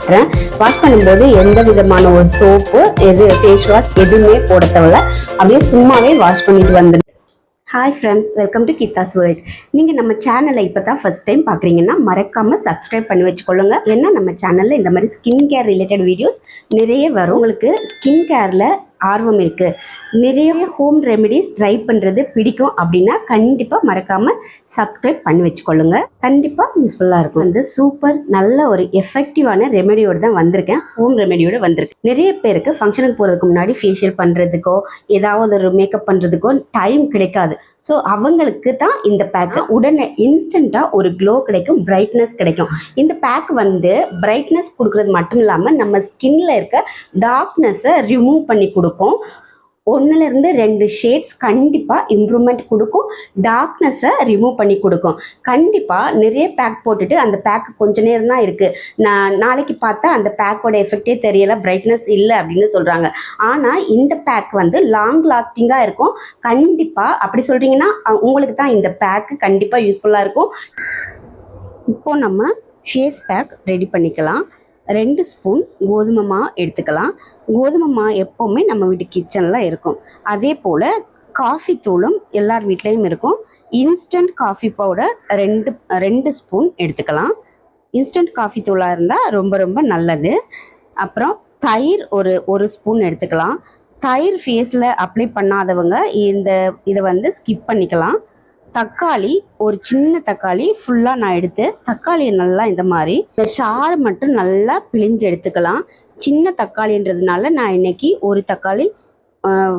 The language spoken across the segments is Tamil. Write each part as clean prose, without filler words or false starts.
காட்டுறேன். வாஷ் பண்ணும்போது எந்த விதமான ஒரு சோப்பு ஃபேஸ் வாஷ் எதுவுமே போட தேவையில்ல. அப்படியே சும்மாவே வாஷ் பண்ணிட்டு வந்துடு. Hi friends, welcome to Geetha's world. நீங்கள் நம்ம சேனலை இப்போ தான் ஃபஸ்ட் டைம் பார்க்குறீங்கன்னா மறக்காமல் சப்ஸ்கிரைப் பண்ணி வச்சுக்கொள்ளுங்க. ஏன்னா நம்ம சேனலில் இந்த மாதிரி ஸ்கின் கேர் ரிலேட்டட் வீடியோஸ் நிறைய வரும். உங்களுக்கு ஸ்கின் கேரில் ஆர்வம் இருக்குது, நிறைய ஹோம் ரெமெடிஸ் ட்ரை பண்ணுறது பிடிக்கும் அப்படின்னா கண்டிப்பாக மறக்காமல் சப்ஸ்கிரைப் பண்ணி வச்சுக்கொள்ளுங்க. கண்டிப்பாக யூஸ்ஃபுல்லாக இருக்கும். வந்து சூப்பர் நல்ல ஒரு எஃபெக்டிவான ரெமெடியோடு தான் வந்திருக்கேன். ஹோம் ரெமெடியோடு வந்திருக்கேன். நிறைய பேருக்கு ஃபங்க்ஷனுக்கு போகிறதுக்கு முன்னாடி ஃபேஷியல் பண்ணுறதுக்கோ ஏதாவது ஒரு மேக்கப் பண்ணுறதுக்கோ டைம் கிடைக்காது. ஸோ அவங்களுக்கு தான் இந்த பேக்கு உடனே இன்ஸ்டண்ட்டாக ஒரு க்ளோ கிடைக்கும், பிரைட்னஸ் கிடைக்கும். இந்த பேக் வந்து பிரைட்னஸ் கொடுக்குறது மட்டும் இல்லாமல் நம்ம ஸ்கின்ல இருக்க டார்க்னஸை ரிமூவ் பண்ணி கொடுக்கும். 1லேருந்து 2 ஷேட்ஸ் கண்டிப்பாக இம்ப்ரூவ்மெண்ட் கொடுக்கும், டார்க்னஸை ரிமூவ் பண்ணி கொடுக்கும். கண்டிப்பாக நிறைய பேக் போட்டுட்டு அந்த பேக் கொஞ்ச நேரம் தான் இருக்குது, நாளைக்கு பார்த்தா அந்த பேக்கோட எஃபெக்டே தெரியலை, பிரைட்னஸ் இல்லை அப்படின்னு சொல்கிறாங்க. ஆனால் இந்த பேக் வந்து லாங் லாஸ்டிங்காக இருக்கும். கண்டிப்பாக அப்படி சொல்கிறீங்கன்னா உங்களுக்கு தான் இந்த பேக்கு கண்டிப்பாக யூஸ்ஃபுல்லாக இருக்கும். இப்போது நம்ம ஃபேஸ் பேக் ரெடி பண்ணிக்கலாம். 2 ஸ்பூன் கோதுமை மாவு எடுத்துக்கலாம். கோதுமை மாவு எப்போவுமே நம்ம வீட்டு கிச்சனில் இருக்கும். அதே போல் காஃபி தூளும் எல்லார் வீட்லேயும் இருக்கும். இன்ஸ்டன்ட் காஃபி பவுடர் 2 ஸ்பூன் எடுத்துக்கலாம். இன்ஸ்டன்ட் காஃபி தூளாக இருந்தால் ரொம்ப ரொம்ப நல்லது. அப்புறம் தயிர் ஒரு ஸ்பூன் எடுத்துக்கலாம். தயிர் ஃபேஸில் அப்ளை பண்ணாதவங்க இதை வந்து ஸ்கிப் பண்ணிக்கலாம். தக்காளி, ஒரு சின்ன தக்காளி ஃபுல்லாக நான் எடுத்து தக்காளியை நல்லா இந்த மாதிரி சாறு மட்டும் நல்லா பிழிஞ்சு எடுத்துக்கலாம். சின்ன தக்காளின்றதுனால நான் இன்னைக்கு ஒரு தக்காளி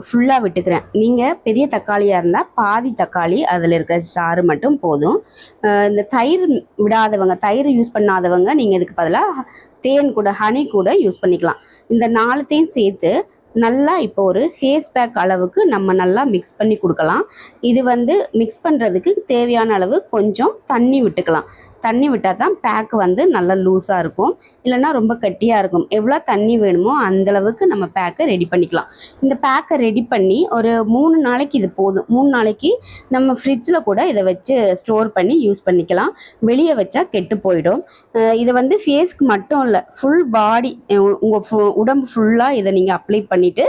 ஃபுல்லாக விட்டுக்கிறேன். நீங்கள் பெரிய தக்காளியாக இருந்தால் பாதி தக்காளி அதில் இருக்கிற சாறு மட்டும் போதும். இந்த தயிர் விடாதவங்க, தயிர் யூஸ் பண்ணாதவங்க நீங்கள் இதுக்கு பதிலாக தேன் கூட ஹனி கூட யூஸ் பண்ணிக்கலாம். இந்த 4த்தையும் சேர்த்து நல்லா இப்போ ஒரு ஃபேஸ் பேக் அளவுக்கு நம்ம நல்லா மிக்ஸ் பண்ணி கொடுக்கலாம். இது வந்து மிக்ஸ் பண்ணுறதுக்கு தேவையான அளவு கொஞ்சம் தண்ணி விட்டுக்கலாம். தண்ணி விட்டால் தான் பேக்கு வந்து நல்லா லூஸாக இருக்கும், இல்லைன்னா ரொம்ப கட்டியாக இருக்கும். எவ்வளோ தண்ணி வேணுமோ அந்தளவுக்கு நம்ம பேக்கை ரெடி பண்ணிக்கலாம். இந்த பேக்கை ரெடி பண்ணி ஒரு 3 நாளைக்கு இது போதும். 3 நாளைக்கு நம்ம ஃப்ரிட்ஜில் கூட இதை வச்சு ஸ்டோர் பண்ணி யூஸ் பண்ணிக்கலாம். வெளியே வச்சா கெட்டு போயிடும். இதை வந்து ஃபேஸ்க்கு மட்டும் இல்லை, ஃபுல் பாடி உங்கள் உடம்பு ஃபுல்லாக இதை நீங்கள் அப்ளை பண்ணிவிட்டு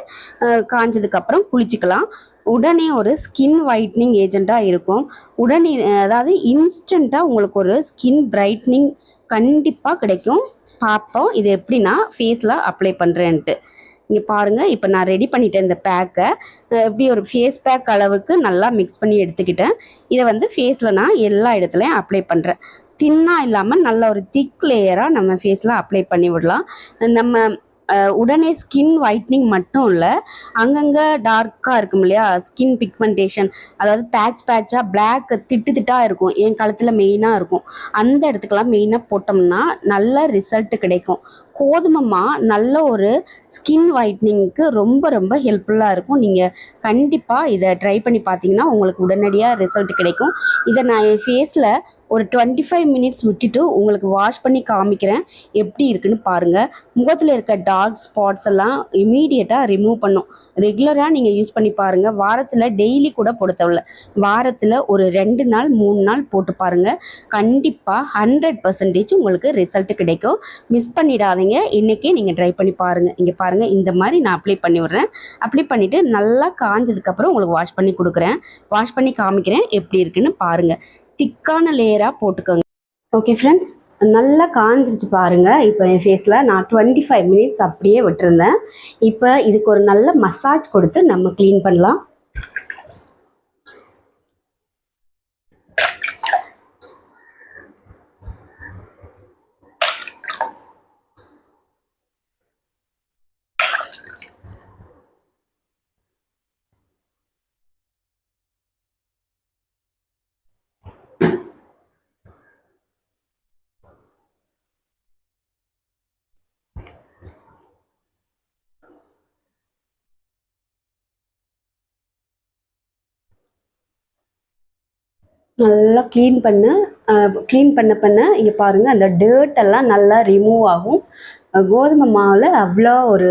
காஞ்சதுக்கப்புறம் குளிச்சுக்கலாம். உடனே ஒரு ஸ்கின் ஒயிட்னிங் ஏஜெண்ட்டாக இருக்கும். உடனே அதாவது இன்ஸ்டண்ட்டாக உங்களுக்கு ஒரு ஸ்கின் பிரைட்னிங் கண்டிப்பாக கிடைக்கும். பார்ப்போம் இது எப்படின்னா ஃபேஸில் அப்ளை பண்ணுறேன்ட்டு. இங்கே பாருங்கள், இப்போ நான் ரெடி பண்ணிட்டேன். இந்த பேக்கை எப்படி ஒரு ஃபேஸ் பேக் அளவுக்கு நல்லா மிக்ஸ் பண்ணி எடுத்துக்கிட்டேன். இதை வந்து ஃபேஸில் நான் எல்லா இடத்துலையும் அப்ளை பண்ணுறேன். தின்னாக இல்லாமல் நல்ல ஒரு திக் லேயராக நம்ம ஃபேஸில் அப்ளை பண்ணி விடலாம். நம்ம உடனே ஸ்கின் ஒயிட்னிங் மட்டும் இல்லை, அங்கங்கே டார்க்காக இருக்கும் இல்லையா, ஸ்கின் பிக்மெண்டேஷன், அதாவது பேட்சாக பிளாக் திட்டாக இருக்கும், என் கழுத்தில் மெயினாக இருக்கும். அந்த இடத்துக்கெல்லாம் மெயினாக போட்டோம்னா நல்ல ரிசல்ட் கிடைக்கும். கோதுமை மாவு நல்ல ஒரு ஸ்கின் ஒயிட்னிங்க்கு ரொம்ப ரொம்ப ஹெல்ப்ஃபுல்லாக இருக்கும். நீங்கள் கண்டிப்பாக இதை ட்ரை பண்ணி பார்த்தீங்கன்னா உங்களுக்கு உடனடியாக ரிசல்ட் கிடைக்கும். இதை நான் என் ஃபேஸில் ஒரு 25 மினிட்ஸ் விட்டுட்டு உங்களுக்கு வாஷ் பண்ணி காமிக்கிறேன், எப்படி இருக்குன்னு பாருங்கள். முகத்தில் இருக்க டார்க் ஸ்பாட்ஸ் எல்லாம் இமீடியட்டாக ரிமூவ் பண்ணும். ரெகுலராக நீங்கள் யூஸ் பண்ணி பாருங்கள். வாரத்தில் டெய்லி கூட போட தேவையில்ல, வாரத்தில் ஒரு 2 நாள் 3 நாள் போட்டு பாருங்கள். கண்டிப்பாக 100% உங்களுக்கு ரிசல்ட் கிடைக்கும். மிஸ் பண்ணிடாதீங்க. இன்றைக்கே நீங்கள் ட்ரை பண்ணி பாருங்கள். இங்கே பாருங்கள், இந்த மாதிரி நான் அப்ளை பண்ணி விட்றேன். அப்ளை பண்ணிவிட்டு நல்லா காஞ்சதுக்கப்புறம் உங்களுக்கு வாஷ் பண்ணி கொடுக்குறேன். வாஷ் பண்ணி காமிக்கிறேன் எப்படி இருக்குன்னு பாருங்கள். திக்கான லேயராக போட்டுக்கோங்க. ஓகே ஃப்ரெண்ட்ஸ், நல்லா காஞ்சிருச்சு பாருங்கள். இப்போ என் ஃபேஸில் நான் 25 மினிட்ஸ் அப்படியே விட்டுருந்தேன். இப்போ இதுக்கு ஒரு நல்ல மசாஜ் கொடுத்து நம்ம க்ளீன் பண்ணலாம். நல்லா க்ளீன் பண்ண இங்கே பாருங்கள், அந்த டர்ட் எல்லாம் நல்லா ரிமூவ் ஆகும். கோதுமை மாவில் அவ்வளோ ஒரு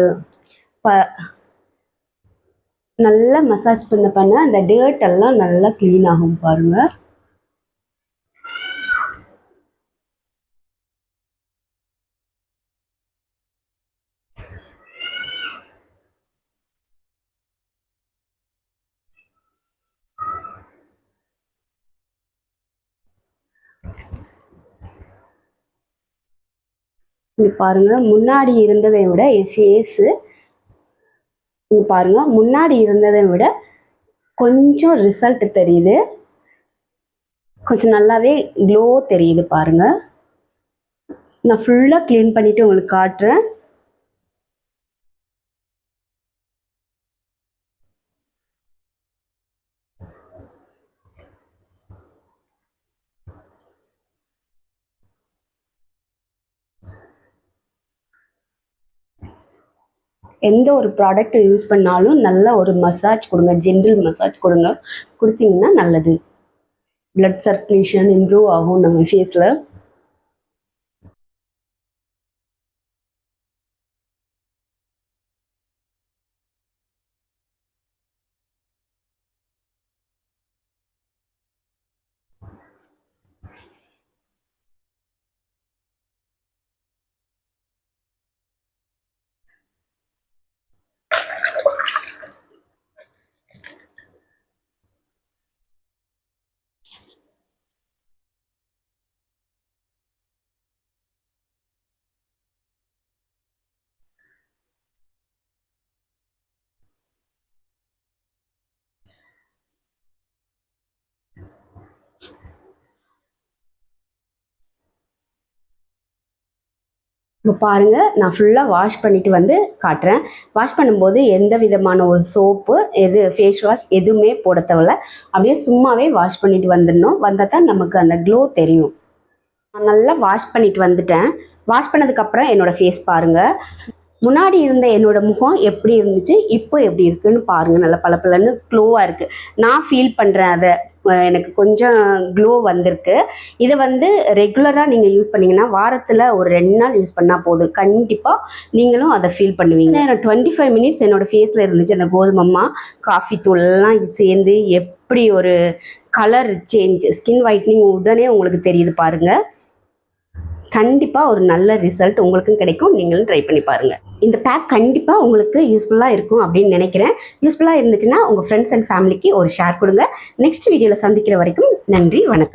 நல்லா மசாஜ் பண்ண அந்த டர்ட் எல்லாம் நல்லா க்ளீன் ஆகும் பாருங்கள். இங்கே பாருங்கள், முன்னாடி இருந்ததை விட என் ஃபேஸு இங்கே பாருங்கள், முன்னாடி இருந்ததை விட கொஞ்சம் ரிசல்ட் தெரியுது. கொஞ்சம் நல்லாவே க்ளோ தெரியுது பாருங்கள். நான் ஃபுல்லாக க்ளீன் பண்ணிவிட்டு உங்களுக்கு காட்டுறேன். எந்த ஒரு ப்ராடக்ட் யூஸ் பண்ணாலும் நல்ல ஒரு மசாஜ் கொடுங்க, ஜென்டில் மசாஜ் கொடுங்க. கொடுத்தீங்கன்னா நல்லது. பிளட் சர்க்குலேஷன் இம்ப்ரூவ் ஆகும் நம்ம ஃபேஸில். இப்போ பாருங்கள், நான் ஃபுல்லாக வாஷ் பண்ணிவிட்டு வந்து காட்டுறேன். வாஷ் பண்ணும்போது எந்த விதமான ஒரு சோப்பு ஃபேஸ் வாஷ் எதுவுமே போட தேவையில்ல. அப்படியே சும்மாவே வாஷ் பண்ணிவிட்டு வந்துடணும். வந்தால் தான் நமக்கு அந்த க்ளோ தெரியும். நான் நல்லா வாஷ் பண்ணிவிட்டு வந்துட்டேன். வாஷ் பண்ணதுக்கப்புறம் என்னோடய ஃபேஸ் பாருங்கள். முன்னாடி இருந்த என்னோடய முகம் எப்படி இருந்துச்சு, இப்போ எப்படி இருக்குதுன்னு பாருங்கள். நல்லா பளபளன்னு க்ளோவாக இருக்குது. நான் ஃபீல் பண்ணுறேன் அதை. எனக்கு கொஞ்சம் க்ளோ வந்திருக்கு. இதை வந்து ரெகுலராக நீங்கள் யூஸ் பண்ணிங்கன்னா வாரத்தில் ஒரு 2 நாள் யூஸ் பண்ணால் போதும். கண்டிப்பாக நீங்களும் அதை ஃபீல் பண்ணுவீங்க. 25 மினிட்ஸ் என்னோடய ஃபேஸில் இருந்துச்சு. அந்த கோதுமம்மா காஃபி தூள்லாம் சேர்ந்து எப்படி ஒரு கலர் சேஞ்ச், ஸ்கின் ஒயிட்னிங் உடனே உங்களுக்கு தெரியுது பாருங்கள். கண்டிப்பாக ஒரு நல்ல ரிசல்ட் உங்களுக்கும் கிடைக்கும். நீங்களும் ட்ரை பண்ணி பாருங்கள். இந்த பேக் கண்டிப்பாக உங்களுக்கு யூஸ்ஃபுல்லாக இருக்கும் அப்படின்னு நினைக்கிறேன். யூஸ்ஃபுல்லாக இருந்துச்சுன்னா உங்கள் ஃப்ரெண்ட்ஸ் அண்ட் ஃபேமிலிக்கு ஒரு ஷேர் கொடுங்க. நெக்ஸ்ட் வீடியோவில் சந்திக்கிற வரைக்கும் நன்றி, வணக்கம்.